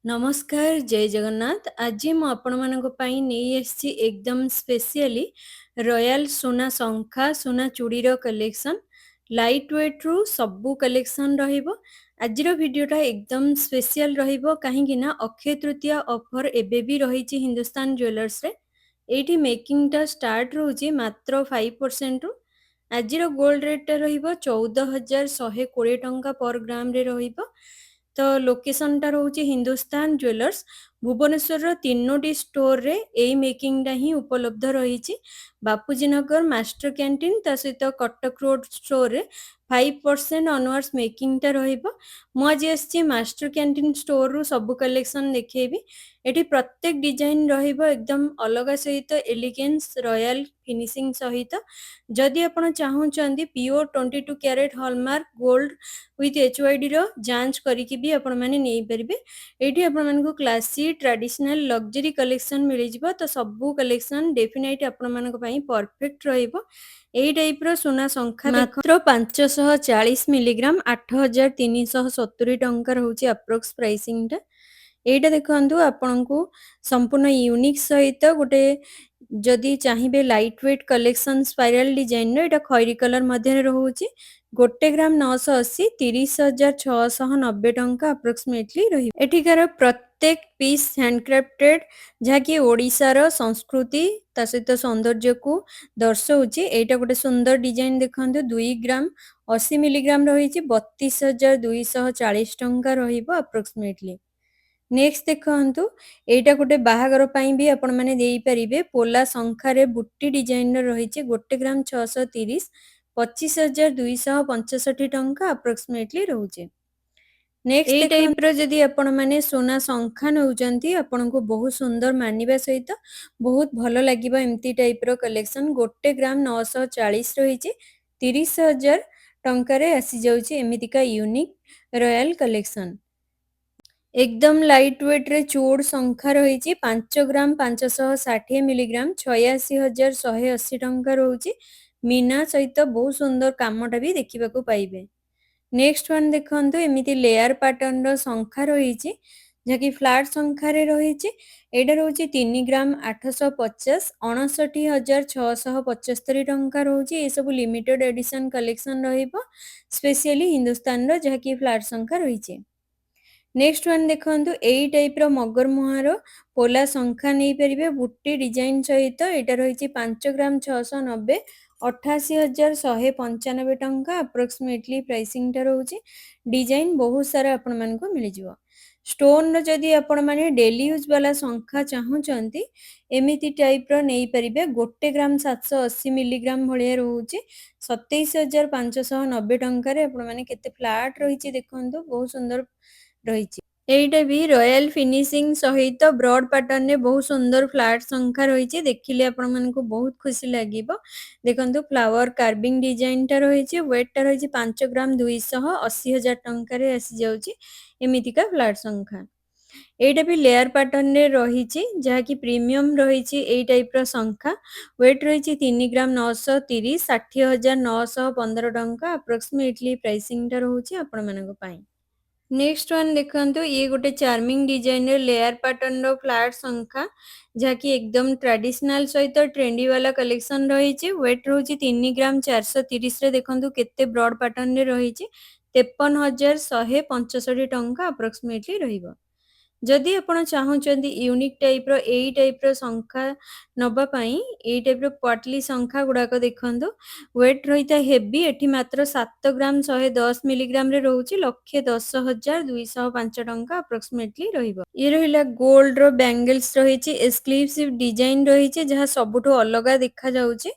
नमस्कार जय जगन्नाथ। आज मु आपण मानक पई नहीं आसी एकदम स्पेशली रॉयल सुना शंखा सुना चूड़ीर कलेक्शन लाइट वेट रु सबु कलेक्शन रहिबो। आजिर वीडियोटा एकदम स्पेशल रहिबो कहीं ना अक्षय तृतीया ऑफर एबे भी रही हिंदुस्तान ज्वेलर्स रे। एठी मेकिंग टा स्टार्ट रोची मात्र 5% रु। आजिर गोल्ड रेट टा रहिबो 14,120 टंका पर ग्राम रे रहिबो। तो लोकेशन टा रोचे हिंदुस्तान ज्वेलर्स भुवनेश्वर तीनोटी स्टोर रे एई मेकिंग टा ही उपलब्ध रही। बापूजी नगर मास्टर कैंटीन ता सहित कटक रोड स्टोर रे 5% ऑनवर्ड्स मेकिंग टा रहिबो। मु आज आसी मास्टर कैंटीन स्टोर रु सब कलेक्शन देखेबी। एठी प्रत्येक डिजाइन रहिबो एकदम अलग सहित एलिगेंस रॉयल फिनिशिंग सहित। जदि आपण चाहूचंदी pure 22 carat hallmark gold with HUID रो जांच करिकि भी आपण माने नै परिबे। एठी आपण मानको क्लासी ट्रेडिशनल लग्जरी कलेक्शन मिलि जिवो। तो सबु कलेक्शन डेफिनेटली आपण मानको पई परफेक्ट रहिबो। एई टाइप रो सोना संख्या मात्र 540 मिलीग्राम 8370 टंका रहउची अप्रोक्स प्राइसिंग टा। एटा देखंतु आपनकु संपूर्ण यूनिक सहित गोटे जदि चाहिए लाइट वेट कलेक्शन स्पाइराल डिजाइन रो एटा खैरी कलर मध्य रहउची। गोटे ग्राम 980 30,690 टंका अप्रोक्सीमेटली रही। एठिकार प्रत्येक पीस हैंडक्राफ्टेड जहाँकि ओडिशार संस्कृति ता सहित सौंदर्य को दर्शाउची। एटा गोटे सुंदर डिजाइन देखंतु 2 ग्राम 80 मिलीग्राम रही 32,240 टंका रहिबो अप्रोक्सीमेटली। नेक्स्ट देखंतु एटा गोटे बाहागर पई भी आपण माने देई परिबे। पोला संख्या रे बुट्टी डिजाइन रही गोटे ग्राम 630 25,265 टंका अप्रोक्सीमेटली रहउचे। नेक्स्ट ए टाइप रो जदि आपण माने सोना संख्या नउचंती आपण को बहुत सुंदर मानिबा सहित बहुत भलो लागिबा। एम्ति टाइप रो कलेक्शन गोटे ग्राम 940 रही 30,000 टंका रे आसी जाउची। एमितिका यूनिक रॉयल कलेक्शन एकदम लाइट वेट रे चूड़ संख्या रही 5 ग्राम 560 मिलीग्राम 86,180 टंका रहउची। मीना सहित बहुत सुंदर कामटा भी देखिबा को पाइबे। नेक्स्ट वन देखंतु एमिति लेयर पैटर्न रो संख्या रही जहाँकि फ्लैट संख्या रे रही। एटा रहउची 3 ग्राम 850 59,675 टंका रहउची। ए सब लिमिटेड एडिशन कलेक्शन रहिबो स्पेशली हिंदुस्तान रो जहाँकि फ्लैट संख्या रही। नेक्स्ट वन देखंतु एई टाइप रो मगर मुहार पोला संख्या नहीं परिबे बुट्टी डिजाइन सहित। एटा रही 5 ग्राम 690 88,195 टंका अप्रोक्सीमेटली प्राइसिंग टा रहउची। डिजाइन बहुत सारा आपण मन को मिल जिवो। स्टोन रो जदि आपण माने डेली यूज वाला संख्या चाहूचंती एमिति टाइप रो नहीं परिबे। गोटे ग्राम 780 मिलीग्राम भलिया रहउची 27,590 टंका रे आपण माने केते फ्लैट रहिची देखंतु बहुत सुंदर रही। एटा भी रॉयल फिनिशिंग सहित ब्रॉड पैटर्न ने बहुत सुंदर फ्लैट संख्या रही। देखिले आपण मन को बहुत खुशी लागिबो। देखंतु फ्लावर कार्विंग डिजाइन टा रही वेट टा रही 5 ग्राम 280,000 टंका रे आसी जाउची। एमितिका फ्लैट संख्या एटा भी लेयर पैटर्न रे रही जहाँकि प्रीमियम रही। ए टाइप रो संख्या वेट रही 3 ग्राम 930 60,915 टंका अप्रोक्सीमेटली प्राइसिंग टा रहउची आपण मानक पई। नेक्स्ट वन देखंतु ये गोटे चार्मिंग डिजाइन लेयर पैटर्न रो फ्लैट संख्या जहाँकि एकदम ट्रेडिशनल सहित ट्रेंडी वाला कलेक्शन रही। वेट रोची 3 ग्राम 430 रे देखंतु केते ब्रॉड पैटर्न रे रही 53,165 टंका अप्रोक्सीमेटली रहिबो। जदि आपण चाहूचंदी यूनिक टाइप रो एई टाइप रो संख्या नबा पई एई टाइप रो पटली संख्या गुडा को देखंतु वेट रहिता हेवी। एठी मात्र 7 ग्राम 110 मिलीग्राम रे रहउची 1,10,205 टंका अप्रोक्सीमेटली रहिबो। ये रहिला गोल्ड रो बैंगल्स रहिची एक्सक्लूसिव डिजाइन रहिची जहा सबुठो अलगा देखा जाउची।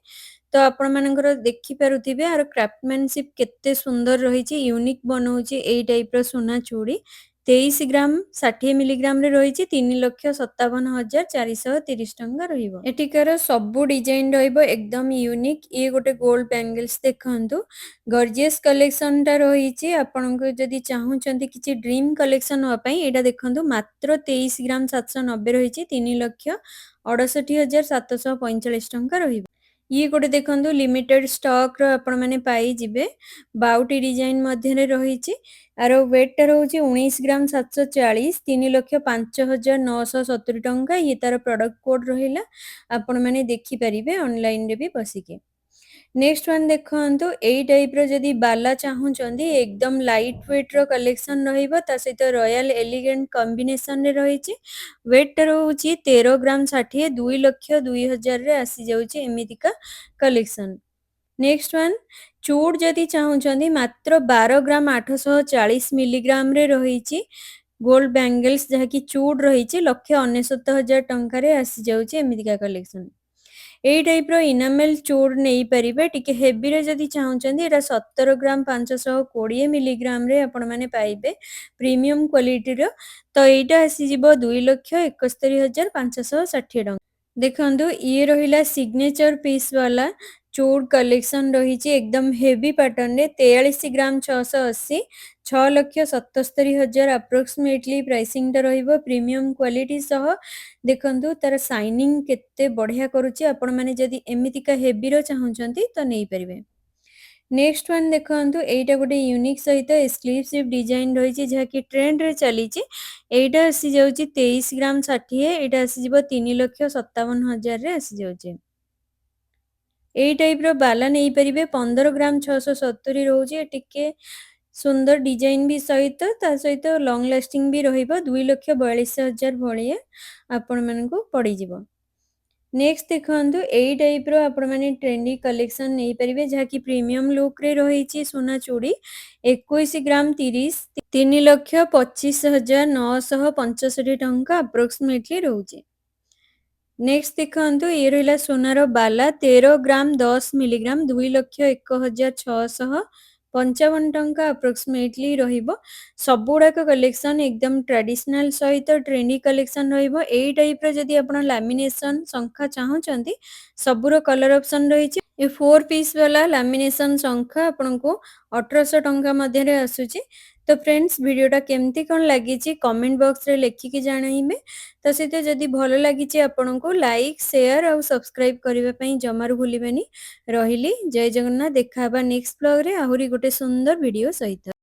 तो आपण मानकर देखि पारुथिबे आर क्राफ्टमैनशिप केते सुंदर रहिची यूनिक बनउची। एई टाइप रो सोना चूड़ी 23 ग्राम 60 मिलीग्राम रे रही 3,57,430 टंका रहिबो। एटिकार सबु डिजाइन रहिबो एकदम यूनिक। ये गोटे गोल्ड बैंगल्स देखंतु गॉर्जियस कलेक्शन टा रही। आपण को जदि चाहूचंती किछि ड्रीम कलेक्शन हो पई एटा देखंतु मात्र 23 ग्राम 790 रही 3,68,745 टंका रहिबो। ଇଏ ଗୋଟେ ଦେଖନ୍ତୁ ଲିମିଟେଡ୍ ଷ୍ଟକ୍‌ର ଆପଣମାନେ ପାଇଯିବେ। ବାଉଟି ଡିଜାଇନ୍ ମଧ୍ୟରେ ରହିଛି। ଆର ୱେଟଟା ରହୁଛି 19 ଗ୍ରାମ 740 3,05,970 ଟଙ୍କା। ଇଏ ତାର ପ୍ରଡକ୍ଟ କୋଡ୍ ରହିଲା। ଆପଣମାନେ ଦେଖିପାରିବେ ଅନଲାଇନରେ ବି ବସିକି। ନେକ୍ସଟ ୱାନ୍ ଦେଖନ୍ତୁ ଏଇ ଟାଇପର ଯଦି ବାଲା ଚାହୁଁଛନ୍ତି ଏକଦମ ଲାଇଟ୍ ୱେଟ୍‌ର କଲେକ୍ସନ ରହିବ ତା ସହିତ ରୟାଲ ଏଲିଗେଣ୍ଟ କମ୍ବିନେସନରେ ରହିଛି। ୱେଟଟା ରହୁଛି 13 ଗ୍ରାମ 60 2,02,000ରେ ଆସିଯାଉଛି ଏମିତିକା କଲେକ୍ସନ। ନେକ୍ସଟ ୱାନ୍ ଚୁଡ୍ ଯଦି ଚାହୁଁଛନ୍ତି ମାତ୍ର 12 ଗ୍ରାମ 840 ମିଲିଗ୍ରାମରେ ରହିଛି ଗୋଲ୍ଡ ବ୍ୟାଙ୍ଗେଲ୍ସ ଯାହାକି ଚୁଡ୍ ରହିଛି 1,99,000 ଟଙ୍କାରେ ଆସିଯାଉଛି ଏମିତିକା କଲେକ୍ସନ। ଏଇ ଟାଇପର ଇନାମେଲ ଚୁଡ୍ ନେଇପାରିବେ। ଟିକେ ହେଭିରେ ଯଦି ଚାହୁଁଛନ୍ତି ଏଇଟା 17 ଗ୍ରାମ 520 ମିଲିଗ୍ରାମରେ ଆପଣମାନେ ପାଇବେ ପ୍ରିମିୟମ କ୍ୱାଲିଟିର। ତ ଏଇଟା ଆସିଯିବ 2,71,560 ଟଙ୍କା। ଦେଖନ୍ତୁ ଇଏ ରହିଲା ସିଗ୍ନେଚର ପିସ୍ ବାଲା ଚୁଡ୍ କଲେକ୍ସନ ରହିଛି ଏକଦମ ହେଭି ପାଟର୍ନରେ 43 ଗ୍ରାମ 680 6,77,000 ଆପ୍ରୋକ୍ସିମେଟଲି ପ୍ରାଇସିଂଟା ରହିବ ପ୍ରିମିୟମ କ୍ୱାଲିଟି ସହ। ଦେଖନ୍ତୁ ତାର ସାଇନିଂ କେତେ ବଢିଆ କରୁଛି। ଆପଣମାନେ ଯଦି ଏମିତିକା ହେଭିର ଚାହୁଁଛନ୍ତି ତ ନେଇପାରିବେ। ନେକ୍ସଟ ୱାନ୍ ଦେଖନ୍ତୁ ଏଇଟା ଗୋଟେ ୟୁନିକ୍ ସହିତ ଏକ୍ସକ୍ଲୁସିଭ ଡିଜାଇନ ରହିଛି ଯାହାକି ଟ୍ରେଣ୍ଡରେ ଚାଲିଛି। ଏଇଟା ଆସିଯାଉଛି 23 ଗ୍ରାମ 60 ଏଇଟା ଆସିଯିବ 3,57,000ରେ ଆସିଯାଉଛି। ଏଇ ଟାଇପର ବାଲା ନେଇପାରିବେ 15 ଗ୍ରାମ 670 ରହୁଛି। ଟିକେ ସୁନ୍ଦର ଡିଜାଇନ ବି ସହିତ ତା ସହିତ ଲଙ୍ଗ ଲାଷ୍ଟିଂ ବି ରହିବ 2,42,000 ଭଳିଆ ଆପଣମାନଙ୍କୁ ପଡ଼ିଯିବ। ନେକ୍ସଟ ଦେଖନ୍ତୁ ଏଇ ଟାଇପର ଆପଣମାନେ ଟ୍ରେଣ୍ଡି କଲେକ୍ସନ ନେଇପାରିବେ ଯାହାକି ପ୍ରିମିୟମ ଲୁକରେ ରହିଛି ସୁନା ଚୁଡ଼ି 21 ଗ୍ରାମ 30 3,25,965 ଟଙ୍କା ଆପ୍ରୋକ୍ସିମେଟଲି ରହୁଛି। ନେକ୍ସଟ ଦେଖନ୍ତୁ ଇଏ ରହିଲା ସୁନାର ବାଲା 13 ଗ୍ରାମ 10 ମିଲିଗ୍ରାମ 2,01,655 ଟଙ୍କା ଆପ୍ରୋକ୍ସିମେଟଲି ରହିବ। ସବୁଗୁଡାକ କଲେକ୍ସନ ଏକଦମ ଟ୍ରାଡିସନାଲ ସହିତ ଟ୍ରେଣ୍ଡି କଲେକ୍ସନ ରହିବ। ଏଇ ଟାଇପର ଯଦି ଆପଣ ଲାମିନେସନ ଶଙ୍ଖା ଚାହୁଁଛନ୍ତି ସବୁର କଲର ଅପସନ ରହିଛି। ଏ 4 ପିସ୍ ବାଲା ଲାମିନେସନ ଶଙ୍ଖା ଆପଣଙ୍କୁ 1,800 ଟଙ୍କା ମଧ୍ୟରେ ଆସୁଛି। ତ ଫ୍ରେଣ୍ଡସ୍ ଭିଡ଼ିଓଟା କେମିତି କ'ଣ ଲାଗିଛି କମେଣ୍ଟ ବକ୍ସରେ ଲେଖିକି ଜଣାଇବେ। ତା ସହିତ ଯଦି ଭଲ ଲାଗିଛି ଆପଣଙ୍କୁ ଲାଇକ୍ ସେୟାର ଆଉ ସବସ୍କ୍ରାଇବ କରିବା ପାଇଁ ଜମାରୁ ଭୁଲିବେନି। ରହିଲି ଜୟ ଜଗନ୍ନାଥ। ଦେଖା ହେବା ନେକ୍ସଟ ବ୍ଲଗରେ ଆହୁରି ଗୋଟେ ସୁନ୍ଦର ଭିଡ଼ିଓ ସହିତ।